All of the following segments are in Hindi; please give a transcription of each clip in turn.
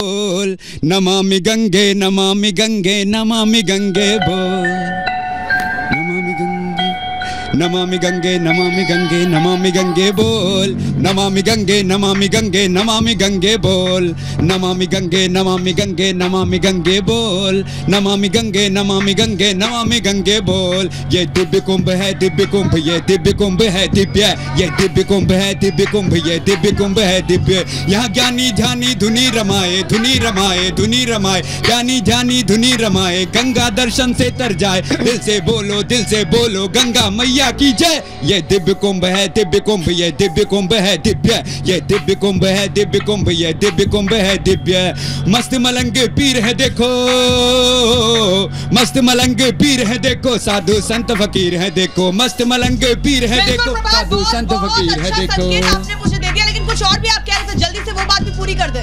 बोल नमामि गंगे नमामि गंगे नमामि गंगे बोल नमामि गंगे नमामि गंगे नमामि गंगे बोल नमामि गंगे नमामि गंगे नमामि गंगे बोल नमामि गंगे नमामि गंगे नमामि गंगे बोल नमामि गंगे नमामि गंगे नमामि गंगे बोल। ये दिव्य कुंभ है दिव्य कुंभ ये दिव्य कुंभ है दिव्य ये दिव्य कुंभ है दिव्य कुंभ ये दिव्य कुंभ है दिव्य। यहाँ ज्ञानी ध्यानी धुनी रमाए धुनी रमाए धुनी रमाए ज्ञानी ध्यानी धुनी रमाए गंगा दर्शन से तर जाए दिल से बोलो गंगा मैया की जय। ये दिव्य कुंभ है दिव्य कुंभ ये दिव्य कुंभ है दिव्य ये दिव्य कुंभ है दिव्य कुंभ ये दिव्य कुंभ है दिव्य। मस्त मलंग पीर है देखो मस्त मलंग पीर है देखो साधु संत फकीर है देखो मस्त मलंग पीर है देखो साधु संत फकीर है देखो। आपने मुझे दे दिया लेकिन कुछ और भी आप कह रहे थे जल्दी से वो बात भी पूरी कर दे।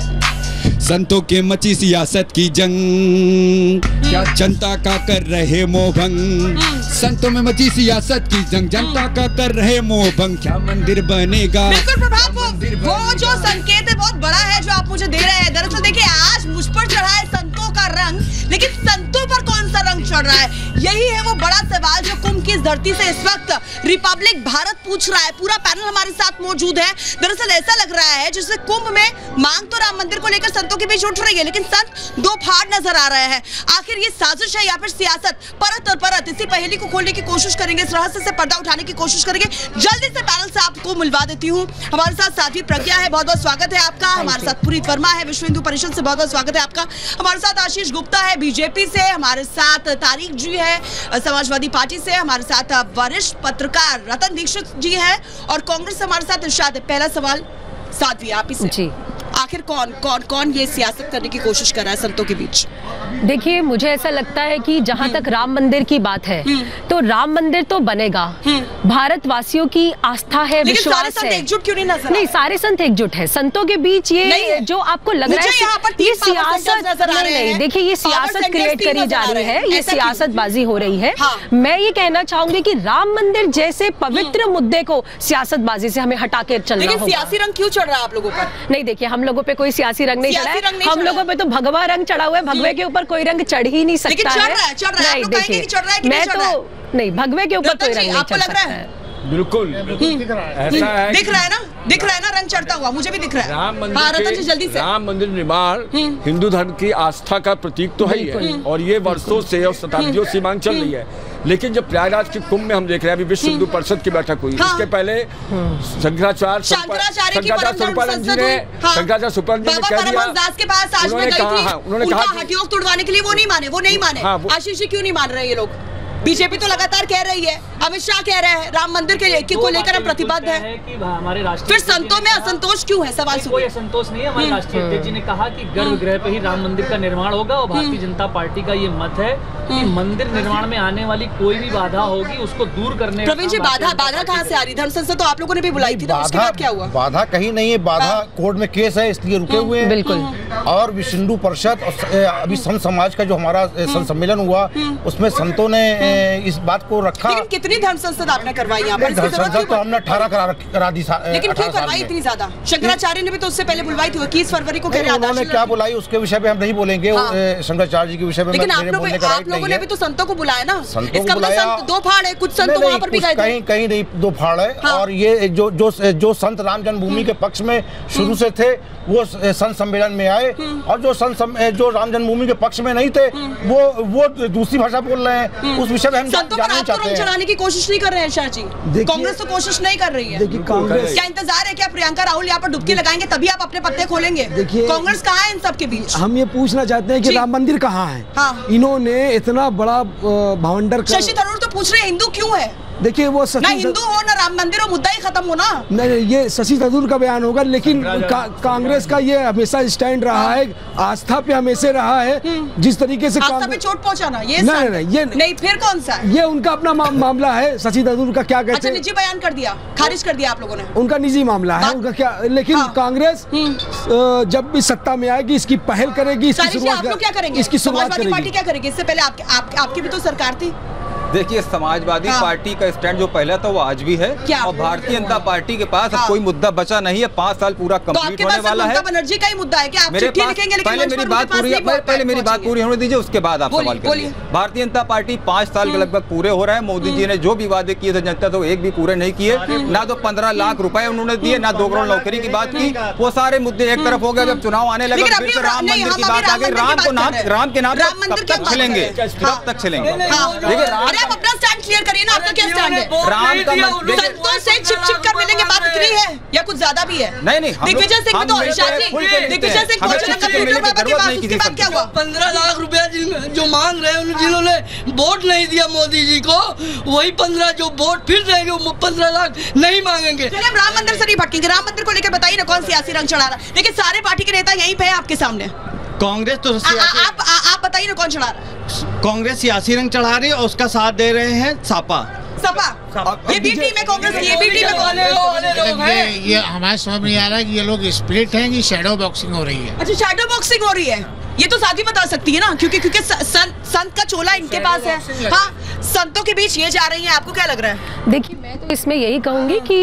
संतों के मची सियासत की जंग क्या जनता का कर रहे मोहभंग। संतों में मची सियासत की जंग जनता का कर रहे मोहभंग क्या मंदिर बनेगा। बिल्कुल प्रभात वो जो संकेत है बहुत बड़ा है जो आप मुझे दे रहे हैं। दरअसल देखिए आज मुझ पर चढ़ा है संतों का रंग लेकिन संतों पर कौन सा रंग चढ़ रहा है यही है वो बड़ा सवाल जो कुंभ की इस धरती से इस वक्त रिपब्लिक भारत पूछ रहा है। पूरा पैनल हमारे साथ मौजूद है। दरअसल ऐसा लग रहा है जैसे कुंभ में मांग तो राम मंदिर को लेकर संतों के बीच उठ रही है लेकिन संत दो फाड़ नजर आ रहे हैं। आखिर ये साजिश है या फिर सियासत परत और परत इसी पहेली को खोलने की कोशिश करेंगे इस रहस्य से पर्दा उठाने की कोशिश करेंगे। जल्दी से पैनल से आपको मिलवा देती हूँ। हमारे साथ साध्वी प्रज्ञा है बहुत बहुत स्वागत है आपका। हमारे साथ पुनीत वर्मा है विश्व हिंदू परिषद से बहुत बहुत स्वागत है आपका। हमारे साथ आशीष गुप्ता है बीजेपी से। हमारे साथ तारिक जी है समाजवादी पार्टी से। हमारे साथ वरिष्ठ पत्रकार रतन दीक्षित जी है और कांग्रेस से हमारे साथ इरशाद है। पहला सवाल साध्वी आप ही से आखिर कौन ये सियासत करने की कोशिश कर रहा है संतों के बीच। देखिए मुझे ऐसा लगता है कि जहाँ तक राम मंदिर की बात है तो राम मंदिर तो बनेगा। भारतवासियों की आस्था है विश्वास है। एकजुट क्यों नहीं नजर नहीं सारे संत एकजुट है। संतों के बीच ये जो आपको लग रहा है ये सियासत नहीं देखिए ये सियासत क्रिएट करी जा रही है ये सियासतबाजी हो रही है। मैं ये कहना चाहूंगी कि राम मंदिर जैसे पवित्र मुद्दे को सियासतबाजी से हमें हटा के चलना होगा। सियासी रंग क्यों चढ़ रहा है आप लोगों पर। नहीं देखिए हम लोगों पे कोई सियासी रंग नहीं चढ़ा है। हम लोगों पे तो भगवा रंग चढ़ा हुआ है। भगवे के ऊपर कोई रंग चढ़ ही नहीं सकता है। नहीं देखिए मैं तो नहीं भगवे के ऊपर कोई रंग नहीं चढ़ सकता है। बिल्कुल ऐसा है दिख रहा है ना रंग चढ़ता हुआ मुझे भी दिख रहा है। राम मंदिर निर्माण हिंदू धर्म की आस्था का प्रतीक तो है ही है और ये वर्षों से और शताब्दियों से मांग चल रही है। लेकिन जब प्रयागराज के कुंभ में हम देख रहे हैं अभी विश्व हिंदू परिषद की बैठक हुई इसके पहले शंकराचार्य स्वरूपानंद जी ने कह दिया उन्होंने कहा हटियोग तोड़वाने के लिए वो नहीं माने। आशीष जी क्यों नहीं मान रहे ये लोग। बीजेपी तो लगातार कह रही है अमित शाह कह रहे हैं राम मंदिर को लेकर हम प्रतिबद्ध है कि हमारे राष्ट्रीय फिर संतों में असंतोष क्यों है। सवाल कोई असंतोष नहीं है। हमारे राष्ट्रीय अध्यक्ष जी ने कहा कि गर्भगृह पे ही राम मंदिर का निर्माण होगा और भारतीय जनता पार्टी का ये मत है कि मंदिर निर्माण में आने वाली कोई भी बाधा होगी उसको दूर करने। प्रवीण जी बाधा कहाँ से आ रही। धर्म संसद तो आप लोगों ने भी बुलाई थी उसके बाद क्या हुआ। बाधा कहीं नहीं है। बाधा कोर्ट में केस है इसलिए रुके हुए हैं। बिल्कुल और विश्व हिंदू परिषद अभी संत समाज का जो हमारा संत सम्मेलन हुआ उसमें संतों ने इस बात को रखा। लेकिन कितनी धर्म संसद आपने करवाई यहाँ पर। धर्म संसद तो हमने 18 करा दी। लेकिन क्यों करवाई इतनी ज्यादा। शंकराचार्य ने भी तो उससे पहले बुलवाई थी 21 फरवरी को। उन्होंने क्या बुलाई उसके विषय में हम नहीं बोलेंगे। शंकराचार्य जी के विषय में लेकिन आप लोगों ने भी तो संतों को बुलाया ना। इसका मतलब दो फाड़ है। कुछ संत वहाँ पर भी गए थे। कहीं नहीं दो फाड़ है। और ये जो संत राम जन्मभूमि के पक्ष में शुरू से थे वो संत सम्मेलन में आए और जो राम जन्मभूमि के पक्ष में नहीं थे वो दूसरी भाषा बोल रहे हैं। उस विषय में हम जानना चाहते हैं। चढ़ाने की कोशिश नहीं कर रहे हैं शाह जी। कांग्रेस तो कोशिश नहीं कर रही है। देखिए कांग्रेस क्या इंतजार है क्या प्रियंका राहुल यहाँ पर डुबकी लगाएंगे तभी आप अपने पत्ते खोलेंगे। देखिए कांग्रेस कहाँ है इन सब के बीच। हम ये पूछना चाहते हैं कि राम मंदिर कहाँ है। इन्होंने इतना बड़ा भावंडर शशि थरूर तो पूछ रहे हैं हिंदू क्यों है। देखिए वो ना हिंदू हो ना राम मंदिर हो मुद्दा ही खत्म हो ना। नहीं ये शशि थरूर का बयान होगा लेकिन कांग्रेस का ये हमेशा स्टैंड रहा है। आस्था पे हमेशा रहा है जिस तरीके से आस्था पे चोट पहुंचाना ये नहीं फिर कौन सा ये उनका अपना मामला है। शशि थरूर का क्या कहते हैं निजी बयान कर दिया खारिज कर दिया आप लोगों ने। उनका निजी मामला है उनका क्या। लेकिन कांग्रेस जब भी सत्ता में आएगी इसकी पहल करेगी इसकी शुरुआत क्या करेंगे। इसकी शुरुआत समाजवादी पार्टी क्या करेगी। इससे पहले आपकी भी तो सरकार थी। देखिए, समाजवादी पार्टी का स्टैंड जो पहला था वो आज भी है, और भारतीय जनता पार्टी के पास अब कोई मुद्दा बचा नहीं है। 5 साल पूरा कंप्लीट होने वाला है। बनर्जी का ही मुद्दा है क्या? आप चिट्ठी लिखेंगे लेकिन पहले मेरी बात पूरी होने दीजिए, उसके बाद आप सवाल करिए। भारतीय जनता पार्टी 5 साल के लगभग पूरे हो रहे हैं। मोदी जी ने जो भी वादे किए थे जनता तो एक भी पूरे नहीं किए। ना तो 15 लाख रुपए उन्होंने दिए, ना 2 करोड़ नौकरी की बात की। वो सारे मुद्दे एक तरफ हो गए। जब चुनाव आने लगा फिर से राम मंदिर की बात आ गई। राम के नाम कब तक चलेंगे? कब तक चलेंगे? देखिए, करिए ना, आपका क्या स्टैंड है? राम का संतों से छिप कर मिलेंगे, बात इतनी है या कुछ ज्यादा भी है? नहीं, दिग्विजय सिंह तो दिग्विजय सिंह कंप्यूटर बाबा के पास, उसके बाद क्या हुआ? 15 लाख रुपया जो मांग रहे हैं, जिन्होंने वोट नहीं दिया मोदी जी को, वही 15 जो वोट फिर देंगे, 15 लाख नहीं मांगेंगे। चलिए, राम मंदिर से नहीं भटकेंगे। राम मंदिर को लेकर बताइए ना, कौन सियासी रंग चढ़ा रहा है? लेकिन सारे पार्टी के नेता यहीं पे है आपके सामने। कांग्रेस तो आप बताइए ना, कौन चढ़ा रहा है? कांग्रेस सियासी रंग चढ़ा रही है और उसका साथ दे रहे हैं सपा। ये बी टीम है कांग्रेस की, ये बी टीम है। ये हमारे समझ में आ रहा है कि ये लोग स्प्लिट हैं कि शैडो बॉक्सिंग हो रही है। अच्छा, शैडो बॉक्सिंग हो रही है, ये तो साथ ही बता सकती है ना, क्योंकि संत का चोला इनके पास है। हाँ, संतों के बीच ये जा रही है, आपको क्या लग रहा है? देखिए, मैं तो इसमें यही कहूंगी कि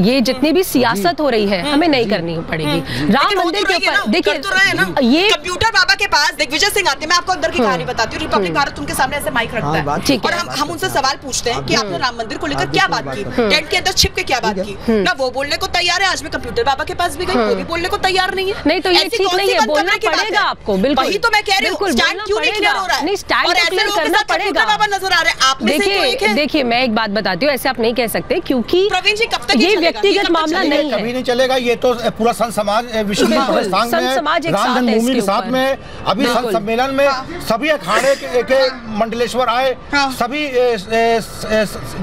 ये जितनी भी सियासत हो रही है हमें नहीं करनी पड़ेगी। राम मंदिर के ऊपर देखिए, ये कंप्यूटर बाबा के पास दिग्विजय सिंह आते हैं। मैं आपको अंदर की कहानी बताती हूँ। रिपब्लिक भारत उनके सामने ऐसे माइक रखता है और हम उनसे सवाल पूछते हैं कि आपने राम मंदिर को लेकर क्या बात की, टेंट के अंदर छिप के क्या बात की। ना वो बोलने को तैयार है। आज मैं कंप्यूटर बाबा के पास भी गई, वो भी बोलने को तैयार नहीं है। नहीं तो ये ठीक नहीं है, बोलना पड़ेगा आपको। बिल्कुल, वही तो मैं कह रही हूँ, स्टैंड क्यों नहीं क्लियर हो रहा है? नहीं, स्टैंड तो क्लियर करना पड़ेगा। बाबा नजर आ रहे हैं आप में से तो एक है। देखिए, मैं एक बात बताती हूँ, ऐसे आप नहीं कह सकते, क्योंकि प्रवीण जी कब तक ये व्यक्तिगत मामला नहीं है। कभी नहीं चलेगा। ये तो पूरा संत समाज विश्व संघ में राम जन्मभूमि के साथ में अभी संत सम्मेलन में सभी अखाड़े के मंडलेश्वर आए, सभी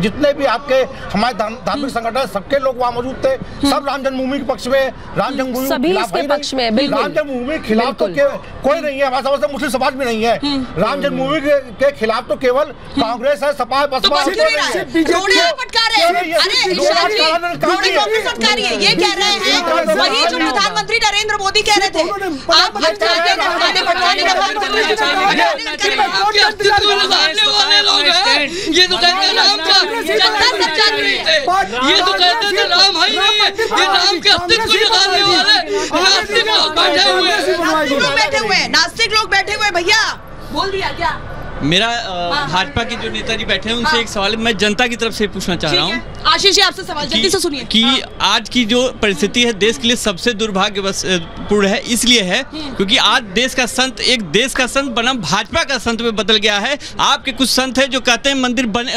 जितने भी आपके हमारे धार्मिक संगठन सबके लोग वहाँ मौजूद थे। सब राम जन्मभूमि के पक्ष में, राम जन्मभूमि सभी इसके पक्ष में। बिल्कुल, राम जन्मभूमि के खिलाफ तो कोई नहीं है। हमारे समझ से मुस्लिम समाज भी नहीं है। राम जन्मभूमि के खिलाफ तो केवल कांग्रेस है, सपा है, बसपा। ये कह रहे हैं वही जो प्रधानमंत्री नरेंद्र मोदी कह रहे थे। आप ये तो कहते हैं राम का, ये तो कहते थे राम है, ये राम के अस्तित्व को निकालने वाले नास्तिक लोग बैठे हुए हैं। नास्तिक लोग बैठे हुए भैया, बोल दिया क्या? मेरा भाजपा के जो नेताजी बैठे हैं उनसे एक सवाल मैं जनता की तरफ से पूछना चाह रहा हूँ। आशीष जी, आपसे सवाल जल्दी से सुनिए। कि आज की जो परिस्थिति है देश के लिए सबसे दुर्भाग्यपूर्ण है, इसलिए है क्योंकि आज देश का संत एक देश का संत बना भाजपा का संत में बदल गया है। आपके कुछ संत हैं जो कहते हैं मंदिर बने,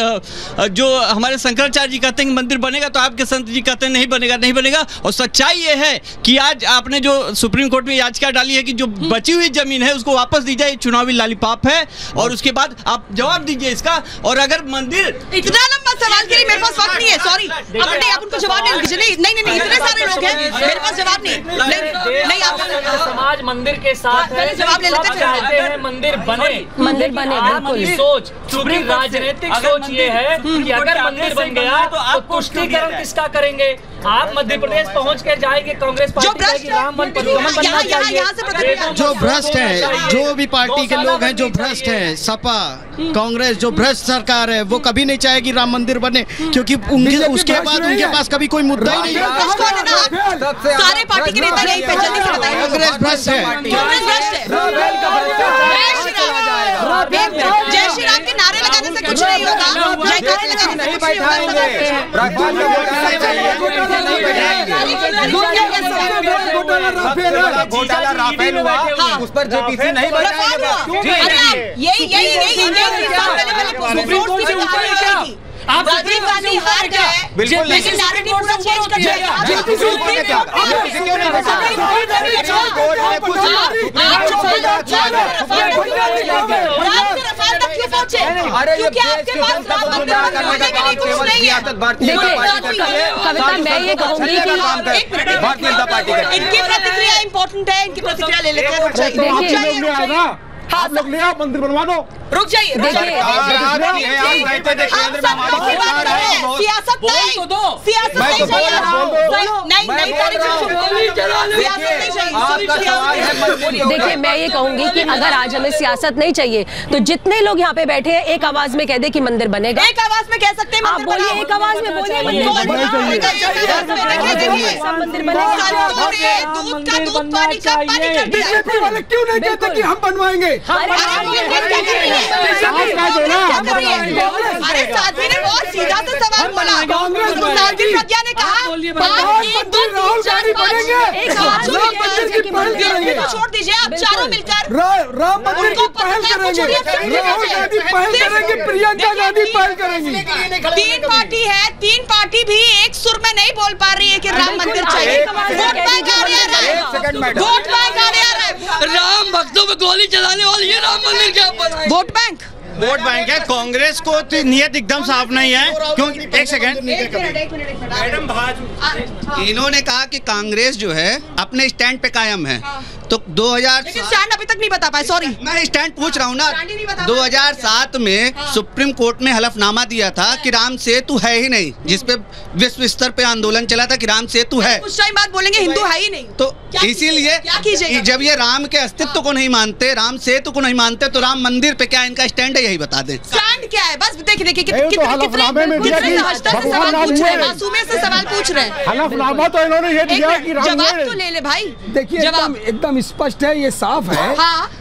जो हमारे शंकराचार्य जी कहते हैं मंदिर बनेगा, तो आपके संत जी कहते हैं नहीं बनेगा, नहीं बनेगा। और सच्चाई ये है कि आज आपने जो सुप्रीम कोर्ट में याचिका डाली है कि जो बची हुई जमीन है उसको वापस दी जाए, चुनावी लॉलीपॉप है। और उसके बाद आप जवाब दीजिए इसका। और अगर मंदिर इतना लंबा सवाल के लिए मेरे पास वक्त नहीं है, सॉरी। आप उनको जवाब नहीं दीजिए। नहीं, इतने सारे लोग हैं, मेरे पास जवाब नहीं। आप समाज मंदिर के साथ है, जवाब ले लेते हैं मंदिर बने। आपकी सोच, सुप्रीम राजनीतिक सोच ये है कि अगर मंदिर बन गया तो आप तुष्टीकरण किसका करेंगे? आप मध्य प्रदेश पहुंच कर जाएंगे, कांग्रेस पार्टी राम मंदिर बनना चाहिए। जो भ्रष्ट है, जो भी पार्टी के लोग हैं जो भ्रष्ट हैं, सपा कांग्रेस जो भ्रष्ट सरकार है, वो कभी नहीं चाहेगी राम मंदिर बने, क्योंकि उसके बाद उनके पास कभी कोई मुद्दा ही नहीं है। सारे पार्टी के नेता यही पे जल्दी से बताइए। कांग्रेस भ्रष्ट है। जय श्री राम के नारे लगाने से कुछ नहीं होगा, जयकारे लगाने से कुछ घोटाला राफेल हुआ, उस पर जेपीसी नहीं आप राजीव गांधी हार गए, बिल्कुल लेकिन नैरेटिव पूरा चेंज कर दिया। क्योंकि आपके पास कविता, मैं ये कहूंगी कि भारतीय जनता पार्टी इनकी प्रतिक्रिया इंपॉर्टेंट है, इनकी प्रतिक्रिया ले लेते हैं। आप लोग ले आओ, मंदिर बनवा दो। रुक जाइए, देखिए मैं ये कहूंगी कि अगर आज हमें सियासत नहीं चाहिए तो जितने लोग यहाँ पे बैठे हैं एक आवाज में कह दे कि मंदिर बनेगा। एक आवाज में कह सकते हैं, आप बोलिए, एक आवाज में बोलिए मंदिर बीजेपी वाले क्यों नहीं कहते कि हम बनवाएंगे? अरे साध्वी ने बहुत सीधा सा सवाल बोला। साध्वी प्रज्ञा ने कहा छोड़ दीजिए, आप चारों मिलकर राम मंदिर की पहल करेंगे, राहुल गांधी पहल करेंगे, प्रियंका गांधी पहल करेंगी। तीन पार्टी है, तीन पार्टी भी एक सुर में नहीं बोल पा रही है कि राम मंदिर चाहिए। वोट बैंक आ रहा है, वोट बैंक आ रहा है। राम भक्तों पे गोली चलाने वाली है राम मंदिर क्या बनाए? वोट बैंक है। कांग्रेस को नियत एकदम साफ नहीं है, क्योंकि एक सेकंड, इन्होंने कहा कि कांग्रेस जो है अपने स्टैंड पे कायम है। तो 2000 स्टैंड अभी तक नहीं बता पाए, सॉरी मैं स्टैंड पूछ रहा हूँ ना। 2007 में सुप्रीम कोर्ट ने हलफनामा दिया था कि राम सेतु है ही नहीं, जिसपे विश्व स्तर पे आंदोलन चला था कि राम सेतु है। कुछ टाइम बाद बोलेंगे हिंदू है ही नहीं। तो इसीलिए जब ये राम के अस्तित्व को नहीं मानते, राम सेतु को नहीं मानते, तो राम मंदिर पे क्या इनका स्टैंड है, यही बता दें। स्टैंड क्या है? बस देखिए सवाल पूछ रहे हैं। हलफनामा तो इन्होंने ये दिया कि जवाब तो ले ले भाई। देखिए एकदम स्पष्ट है, ये साफ है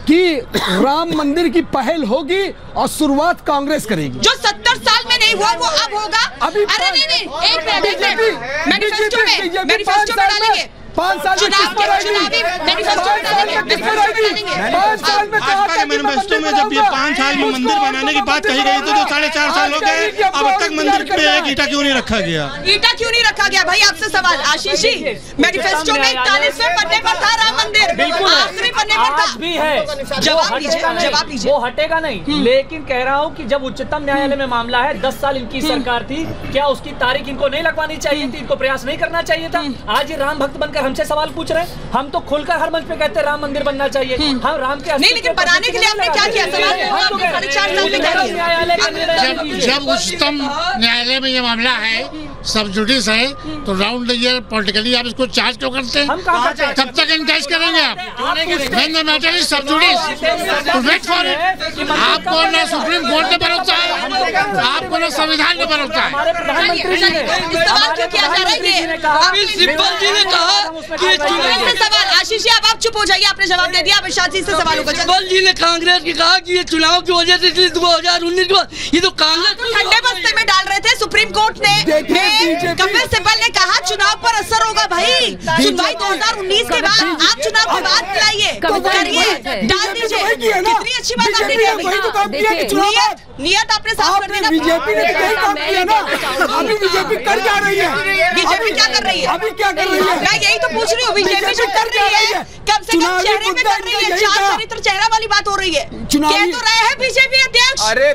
कि राम मंदिर की पहल होगी और शुरुआत कांग्रेस करेगी। जो 70 साल में नहीं हुआ वो अब होगा। अरे नहीं, एक मिनट, मैनिफेस्टो में डालेंगे 5 साल में मैनिफेस्टो में जब ये 5 साल में मंदिर बनाने की बात कही गई थी तो 4.5 साल हो गए, अब तक मंदिर पे एक ईटा क्यों नहीं रखा गया? ईटा क्यों नहीं रखा गया भाई? आपसे सवाल आशीष जी, मैनिफेस्टो में 41वें पन्ने पर था राम मंदिर, आखिरी पन्ने पर था। भी है, जवाब लीजिए। वो हटेगा नहीं, लेकिन कह रहा हूँ कि जब उच्चतम न्यायालय में मामला है, 10 साल इनकी सरकार थी, क्या उसकी तारीख इनको नहीं लगवानी चाहिए थी? इनको प्रयास नहीं करना चाहिए था? आज ये राम भक्त बनकर हमसे सवाल पूछ रहे हैं। हम तो खुलकर हर मंच पे कहते हैं राम मंदिर बनना चाहिए। हम राम के नहीं, लेकिन बनाने के लिए आपने क्या किया? जब उच्चतम न्यायालय में ये मामला है, सब जुडिस है, तो राउंड द ईयर पॉलिटिकली आप इसको चार्ज क्यों करते हैं? कब तक एनकरेज करेंगे आप? व्हेन द मैटर इज सब जुडिस, तो वेट फॉर इट। आपको ना सुप्रीम कोर्ट ने भरोसा है, आपको ना संविधान ने भरोसा है। सवाल आशीष जी, अब आप चुप हो जाइए, आपने जवाब दे दिया। अब इरशाद जी से सवाल होगा। सिब्बल जी ने कांग्रेस की कहा कि ये चुनाव की वजह से 2019 को ये तो कांग्रेस ठंडे बस्ते में डाल रहे थे। सुप्रीम कोर्ट ने कपिल सिब्बल ने कहा चुनाव पर असर होगा भाई। सुनवाई 2019 के बाद आप चुनाव के बाद बुलाइए, करिए, डाल दीजिए। कितनी अच्छी बात आपने की। नियत आपने साफ कर दी ना। बीजेपी ने यही काम किया ना, अभी बीजेपी कर क्या रही है? बीजेपी क्या कर रही है? अभी क्या कर रही है? मैं यही तो पूछ रही हूँ, बीजेपी जो कर रही है कम से कम चेहरे पे कर रही है, चार चरित्र चेहरा वाली बात हो रही है। कह तो रहे हैं बीजेपी अध्यक्ष। अरे